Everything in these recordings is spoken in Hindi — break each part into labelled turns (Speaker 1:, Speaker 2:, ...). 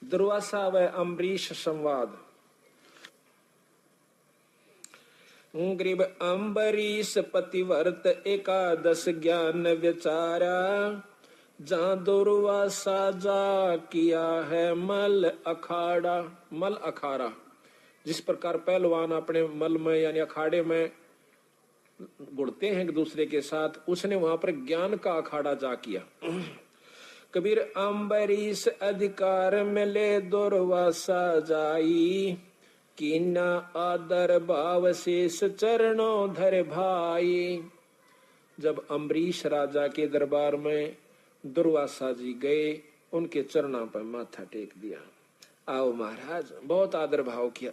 Speaker 1: दुर्वासा व अम्बरीश संवाद। ग्रीब अम्बरीश पतिव्रत एकादश ज्ञान विचारा, जहाँ दुर्वासा जा किया है मल अखाड़ा। मल अखाड़ा, जिस प्रकार पहलवान अपने मल में यानी अखाड़े में गुड़ते हैं एक दूसरे के साथ, उसने वहां पर ज्ञान का अखाड़ा जा किया। कबीर अम्बरीश अधिकार मिले दुर्वासा जाई, कीना आदर भाव शेष चरणों धर भाई। जब अम्बरीश राजा के दरबार में दुर्वासा जी गए, उनके चरणों पर माथा टेक दिया। आओ महाराज, बहुत आदर भाव किया।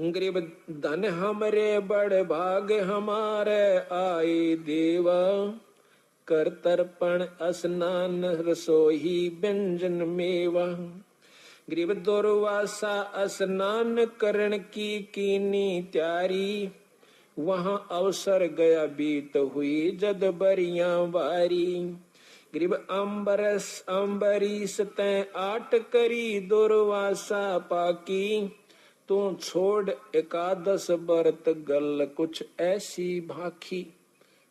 Speaker 1: गरीब धन हमरे बड़ भाग हमारे आए देवा, कर तर्पण स्नान रसोई व्यंजन मेवा। गरीब दुर्वासा स्नान करण की कीनी त्यारी, वहां अवसर गया बीत हुई जद बरिया बारी। गरीब अम्बरीश तै आट करी दुर्वासा पाकी, तू छोड़ एकादश व्रत गल कुछ ऐसी भाखी।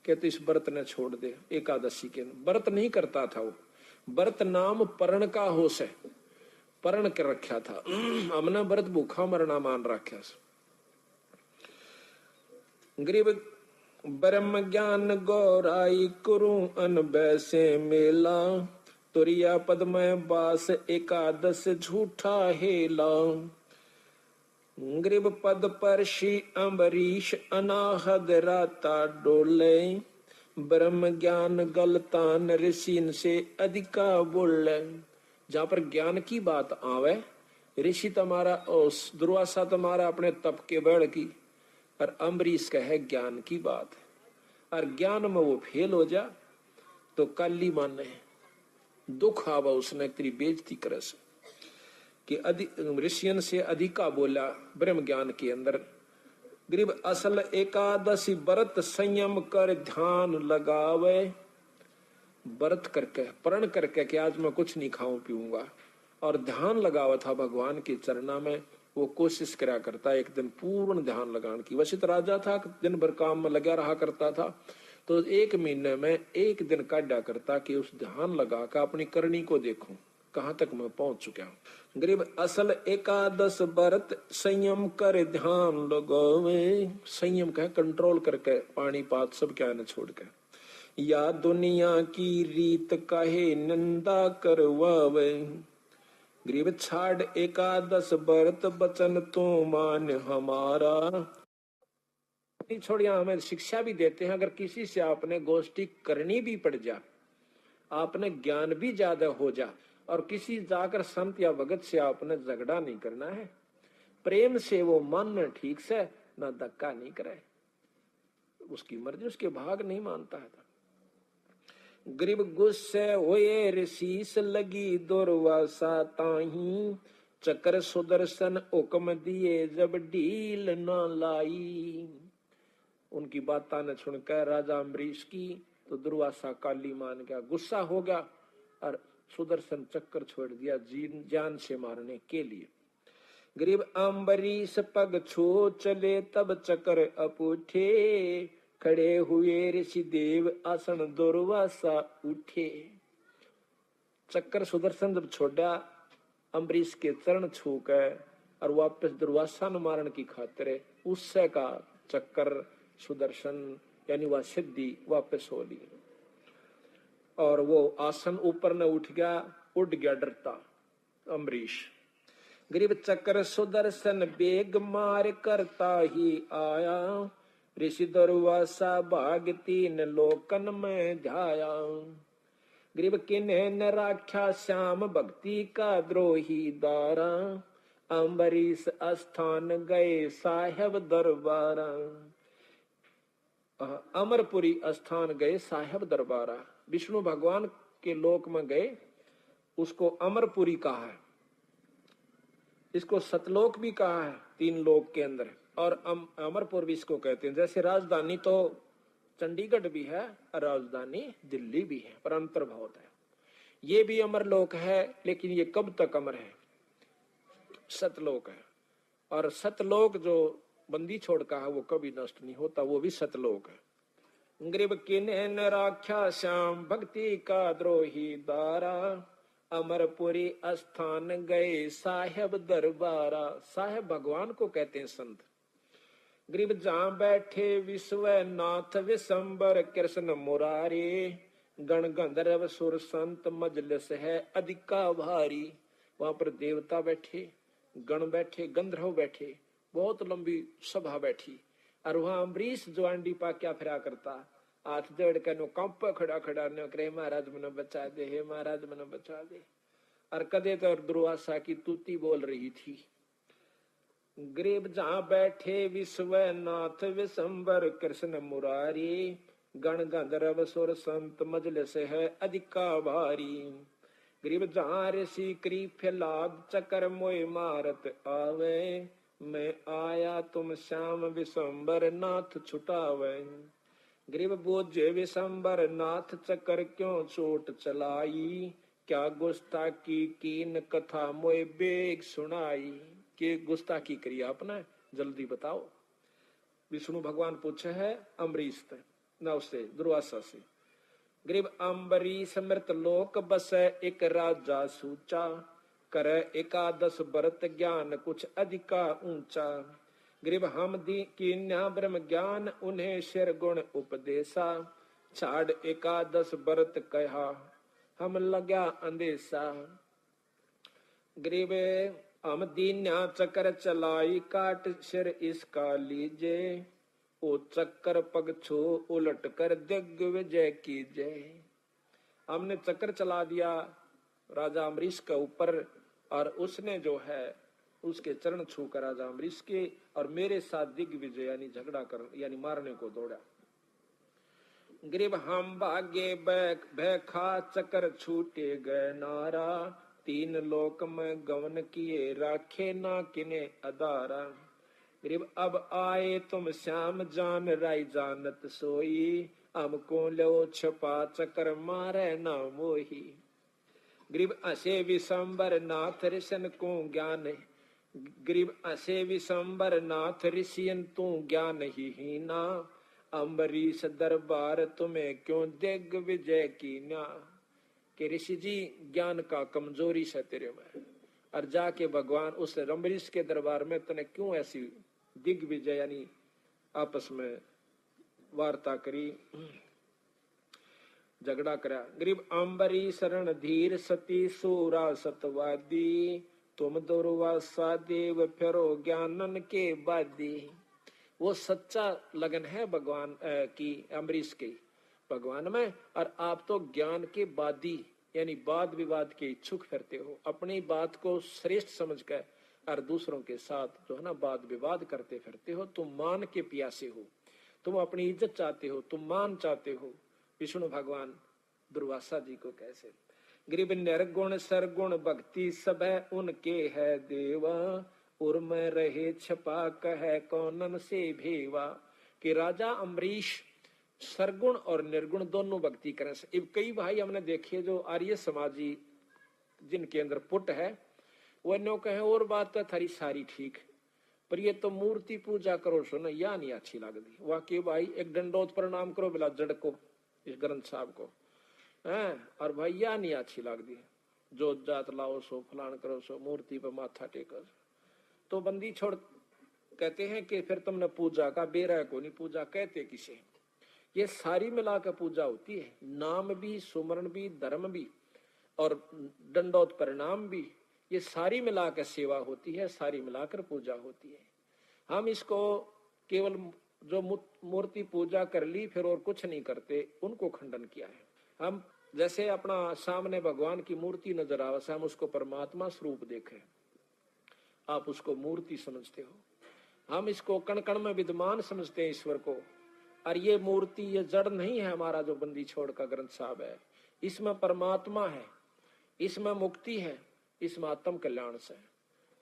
Speaker 1: कहते इस व्रत ने छोड़ दे। एकादशी के व्रत नहीं करता था वो, व्रत नाम परण का होश है, परण कर रखा था। हमने व्रत भूखा मरना मान रखा। गरीब ब्रह्म ज्ञान गौराई कुरु अन बैसे मेला, तुरिया पद में बास एकादश झूठा हेला। गरीब पद पर श्री अम्बरीश अनाहद राता डोले, ब्रह्म ज्ञान गलतान ऋषि से अधिका बोले। जहां पर ज्ञान की बात आवे, ऋषि तुम्हारा उस दुर्वासा तुम्हारा अपने तप के बढ़ की, और अम्बरीश का है ज्ञान की बात है, और ज्ञान में वो फेल हो जा तो काली माने दुख आवा उसने तेरी बेइज्जती करे से कि ऋषियन से अधिका बोला ब्रह्म ज्ञान के अंदर। गरीब असल एकादशी व्रत संयम कर ध्यान लगावे, व्रत करके प्रण करके कि आज मैं कुछ नहीं खाऊं पीऊंगा, और ध्यान लगावा था भगवान के चरणा में। वो कोशिश करा करता एक दिन पूर्ण ध्यान लगाने की। वशिष्ठ राजा था, दिन भर काम में लगा रहा करता था, तो एक महीने में एक दिन काटा करता कि उस ध्यान लगा कर अपनी करनी को देखूं कहां तक मैं पहुंच चुका हूं। गरीब असल एकादश व्रत संयम कर ध्यान लगावे, संयम कह कंट्रोल करके पानी पात सब क्या न छोड़ के, या दुनिया की रीत काहे निंदा करवावे। गरीब छाड़ एकादश व्रत बचन तो मान हमारा। छोड़िया हमें शिक्षा भी देते हैं, अगर किसी से आपने गोष्ठी करनी भी पड़ जा, आपने ज्ञान भी ज्यादा हो जा, और किसी जाकर संत या भगत से आपने झगड़ा नहीं करना है, प्रेम से वो मन ठीक से ना धक्का नहीं करे, उसकी मर्जी उसके भाग नहीं मानता है। गरीब गुस्से होए ऋषिस लगी दुर्वासा ताही, चक्र सुदर्शन हुक्म दिए जब ढील न लाई। उनकी बात ने सुनकर राजा अम्बरीश की तो दुर्वासा काली मान गया, गुस्सा हो गया और सुदर्शन चक्कर छोड़ दिया जान से मारने के लिए। गरीब अम्बरीश पग छो चले तब चक्र अपूठे, खड़े हुए ऋषि देव आसन दुर्वासा उठे। चक्कर सुदर्शन जब छोड़ा, अम्बरीश के चरण छू कर और वापस दुर्वासा न मारने की खातिर उससे का चक्कर सुदर्शन यानी वह सिद्धि वापस हो ली, और वो आसन ऊपर न उठ गया, उड़ गया डरता अम्बरीश। गरीब चक्र सुदर्शन बेग मार करता ही आया, ऋषि दुर्वासा भाग तीन लोकन में ध्याया। गरीब किन्हें न राख्या श्याम भक्ति का द्रोही दारा, अम्बरीश स्थान गए साहेब दरबारा। अमरपुरी स्थान गए साहेब दरबारा, विष्णु भगवान के लोक में गए, उसको अमरपुरी कहा है, इसको सतलोक भी कहा है तीन लोक के अंदर, और अमरपुर भी इसको कहते हैं। जैसे राजधानी तो चंडीगढ़ भी है और राजधानी दिल्ली भी है, पर अंतर बहुत है। ये भी अमर लोक है, लेकिन ये कब तक अमर है? सतलोक है। और सतलोक जो बंदी छोड़ का है वो कभी नष्ट नहीं होता, वो भी सतलोक है। गरीब किन्हे न राख्या श्याम भक्ति का द्रोही दारा, अमरपुरी स्थान गए साहेब दरबारा। साहेब भगवान को कहते हैं संत। गरीब जहां बैठे विश्व नाथ विशंबर कृष्ण मुरारी, गण गंधर्व सुर संत मजलिस है अधिका भारी। वहां पर देवता बैठे, गण बैठे, गंधर्व बैठे, बहुत लंबी सभा बैठी। और वहां अम्बरीश जो अंडी पा क्या फिरा करता, हाथ जोड़ कर नो कंप खड़ा खड़ा न करे, महाराज मनो बचा दे, हे महाराज मनो बचा दे। और कदे तो दुर्वासा की तूती बोल रही थी। गरीब जहां बैठे विश्वनाथ विशंबर कृष्ण मुरारी, गण गंधर्व सुर संत मजलिस है अधिका भारी। गरीब जहां ऋषि करी फैलाद चकर मोय मारत आवे, मैं आया तुम श्याम विशंबर नाथ छुटावे। गरीब बोझे विशंबर नाथ चकर क्यों चोट चलाई, क्या गुस्ताखी कीन कथा मोय बेग सुनाई। के गुस्ताखी करी आपने, जल्दी बताओ। विष्णु भगवान पूछे है अम्बरीश न उससे दुर्वासा से। गरीब अम्बरीश मृत लोक बस एक राजा सूचा, कर एकादश बरत ज्ञान कुछ अधिका ऊंचा। गरीब हम दी कीन्या ब्रह्म ज्ञान उन्हें शिर गुण उपदेशा, छाड़ एकादश बरत कहा हम लग्या अंदेशा। गरीब हम दीन्या चक्कर चलाई काट सिर इसका लीजे, ओ चक्कर पग छो उलट कर दिग्विजय कीजे। हमने चक्कर चला दिया राजा अम्बरीश के ऊपर, और उसने जो है उसके चरण छू कर राजा अम्बरीश के और मेरे साथ दिग्विजय यानी झगड़ा कर यानी मारने को दौड़ा। गरीब हम भागे बैखा चक्कर छूटे गए नारा, तीन लोक में गवन किए राखे ना किने अदारा। गरीब अब आए तुम श्याम जान राय जानत सोई, हमको लो छपा चक्कर मारे ना मोही। गरीब असे विशंबर नाथ ऋषियन को ज्ञान, गरीब असे विशंबर नाथ ऋषियन तू ज्ञान ही ना, अम्बरीश दरबार तुम्हें क्यों दिग्विजय कीना। कि ऋषि जी ज्ञान का कमजोरी से तेरे में, और जाके भगवान उस अम्बरीश के दरबार में तने क्यों ऐसी दिग्विजय यानी आपस में वार्ता करी, झगड़ा करा। गरीब अम्बरीश रण धीर सती सूरा सतवादी, तुम दुर्वासा देव फिरो ज्ञानन के बादी। वो सच्चा लगन है भगवान की अम्बरीश की भगवान में, और आप तो ज्ञान के बादी यानी वाद विवाद के इच्छुक फिरते हो। अपनी बात को श्रेष्ठ समझकर और दूसरों के साथ जो है ना वाद विवाद करते फिरते हो। तुम मान के प्यासे हो, तुम अपनी इज्जत चाहते हो, तुम मान चाहते हो। विष्णु भगवान दुर्वासा जी को कैसे। गरीब निर्गुण सरगुण भक्ति सब है उनके है देवा, उर्म रहे छपा कहे कौनन से भेवा। कि राजा अम्बरीश सरगुण और निर्गुण दोनों भक्ति करें। कई भाई हमने देखे जो आर्य समाजी जिनके अंदर पुट है, वो नो कहे और बात तो थारी सारी ठीक, पर ये तो मूर्ति पूजा करो सो ना, या नहीं अच्छी लगती। वाकई भाई एक दंडोत प्रणाम करो बिला जड़ को, इस ग्रंथ साहब को है, और भाई या नहीं अच्छी लगती। जो जात लाओ सो फलान करो सो, मूर्ति पर माथा टेको। तो बंदी छोड़ कहते हैं कि फिर तुमने पूजा का बेरा को नहीं पूजा कहते किसे। ये सारी मिला कर पूजा होती है, नाम भी, सुमरण भी, धर्म भी और दंडोत परिणाम भी, ये सारी मिलाकर सेवा होती है, सारी मिलाकर पूजा होती है। हम इसको केवल जो मूर्ति पूजा कर ली फिर और कुछ नहीं करते, उनको खंडन किया है। हम जैसे अपना सामने भगवान की मूर्ति नजर आवे से हम उसको परमात्मा स्वरूप देखें, आप उसको मूर्ति समझते हो। हम इसको कण कण में विद्यमान समझते हैं ईश्वर को, और ये मूर्ति ये जड़ नहीं है। हमारा जो बंदी छोड़ का ग्रंथ साहब है, इसमें परमात्मा है, इसमें मुक्ति है, इसमें आत्म कल्याण से,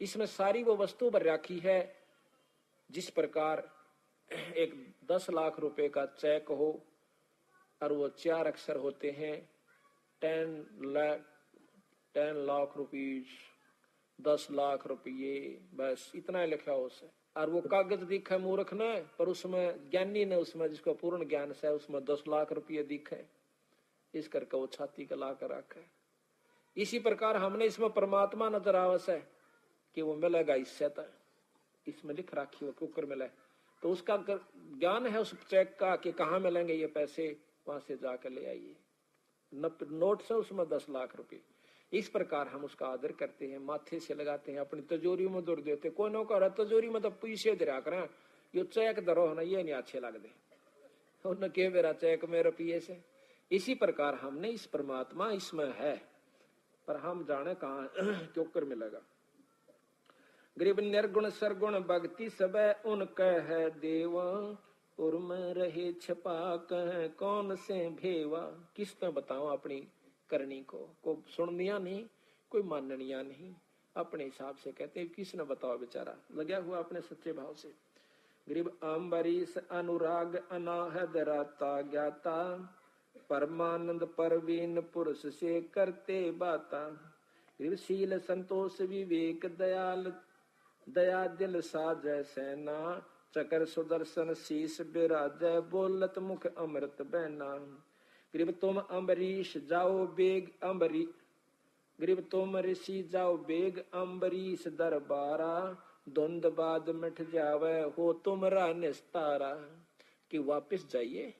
Speaker 1: इसमें सारी वो वस्तु भर राखी है। जिस प्रकार एक 10 लाख रुपए का चेक हो और वो 4 अक्षर होते हैं 10 लाख रुपीज, 10 लाख रुपये, बस इतना लिखा हो उसे। और वो कागज दिखे मूर्ख ने, पर उसमें ज्ञानी ने, उसमें जिसको पूर्ण ज्ञान से उसमें 10 लाख रुपये दिखे, इस करके वो छाती का ला कर रखे। इसी प्रकार हमने इसमें परमात्मा नजर आवस है कि वो मिलेगा इससे, तो इसमें लिख रखी वो कुकर मिले, तो उसका ज्ञान है उस चेक का कि कहाँ मिलेंगे ये पैसे, वहां से जाकर ले आइए। नोट से उसमें 10 लाख रुपए। इस प्रकार हम उसका आदर करते हैं, माथे से लगाते हैं, अपनी तिजोरी में दूर देते। कोई नो कह तिजोरी में तो पैसे दरा करें, यो चेक धरो है ना, ये नहीं अच्छे लगते, उन्हें के मेरा चेक में रुपये से। इसी प्रकार हमने इस परमात्मा इसमें है, पर हम जाने कहाँ क्यों कर मिलेगा। गरीब निर्गुण सरगुण भक्ति सब उनका है देवा, उर्म रहे छपा कह कौन से भेवा। किस में बताऊं अपनी करनी को सुननिया नहीं, कोई माननिया नहीं, अपने हिसाब से कहते किस ने बताओ, बेचारा लगा हुआ अपने सच्चे भाव से। गरीब अम्बरीश अनुराग अनाहद राता ज्ञाता, परमानंद परवीन पुरुष से करते बाता। गरीब शील संतोष विवेक दयाल दया दिल साजय सेना, चकर सुदर्शन शीश बिराजय बोलत मुख अमृत बहना। गरीब तुम अम्बरीश जाओ बेग अम्बरी, गरीब तुम ऋषि जाओ बेग अम्बरीश दरबारा, द्वंद बाद मिट जावे हो तुमरा निस्तारा। कि वापिस जाइए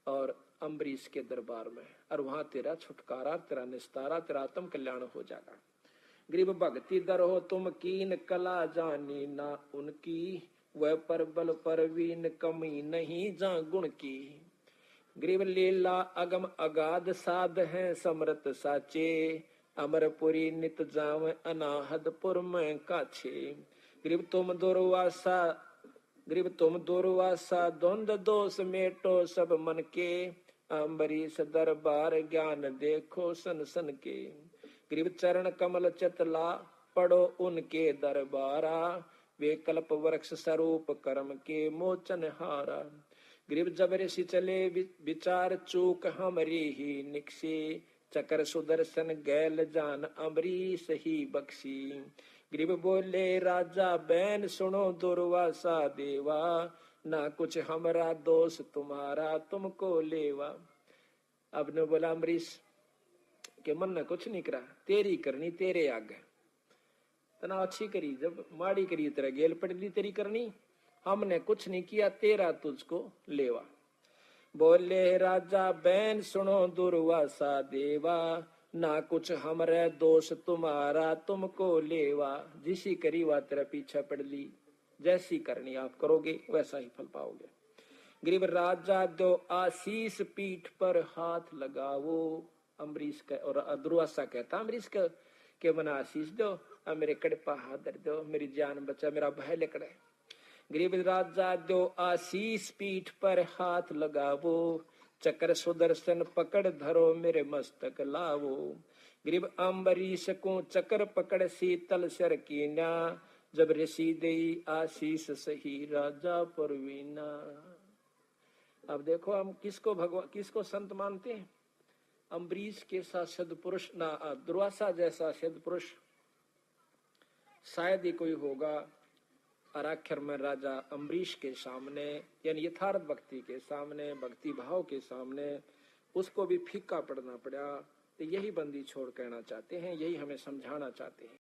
Speaker 1: और अम्बरीश के दरबार में, और वहां तेरा छुटकारा, तेरा निस्तारा, तेरा आत्म कल्याण हो जाएगा। गरीब भक्ति दर हो तुम कीन कला जानी ना उनकी, वह परबल परवीन कमी नहीं जा गुण की। गरीब लीला अगम अगाध साध है समृत साचे, अमरपुरी नित जाव अनाहदपुर में काछे। गरीब तुम दुर्वासा, गरीब तुम दुर्वासा द्वंद दोष मेटो सब मन के, अम्बरीश दरबार ज्ञान देखो सन सन के। गरीब चरण कमल चतला पढ़ो उनके दरबारा, वे कल्प वृक्ष स्वरूप कर्म के मोचन हारा। गरीब जब ऋषि चले विचार चूक हमरी ही निकसी, चकर सुदर्शन गैल जान अम्बरीश ही बख्शी। गरीब बोले राजा बैन सुनो दुर्वासा देवा, ना कुछ हमारा दोष तुम्हारा तुमको लेवा। अब ने बोला अम्बरीश के मन ने कुछ नहीं करा, तेरी करनी तेरे आगे, तना अच्छी करी जब माड़ी करी तेरा गेल पड़ ली तेरी करनी, हमने कुछ नहीं किया, तेरा तुझको लेवा। बोले राजा बैन सुनो दुर्वासा देवा, ना कुछ हमरे दोष तुम्हारा तुमको लेवा। जिसी करी वा तेरा पीछे पड़ ली, जैसी करनी आप करोगे वैसा ही फल पाओगे। गरीब राजा दो आशीष पीठ पर हाथ लगाओ, अम्बरीश का और दुर्वासा कहता अम्बरीश के मना आशीष दो, और मेरे कड़पा हाथ धर दो, मेरी जान बचा, मेरा भय लकड़े। गरीब राजा दो आशीष पीठ पर हाथ लगावो, चक्र सुदर्शन पकड़ धरो मेरे मस्तक लावो। गरीब अम्बरीश को चक्र पकड़ शीतल सर कीना, जब ऋषि दई आशीष सही राजा परवीना। अब देखो हम किसको भगवान किसको संत मानते हैं। अम्बरीश के साथ सदपुरुष ना, दुर्वासा जैसा सदपुरुष शायद ही कोई होगा। आराक्षर में राजा अम्बरीश के सामने, यानी यथार्थ भक्ति के सामने, भक्ति भाव के सामने उसको भी फीका पड़ना पड़ा। तो यही बंदी छोड़ कहना चाहते हैं, यही हमें समझाना चाहते हैं।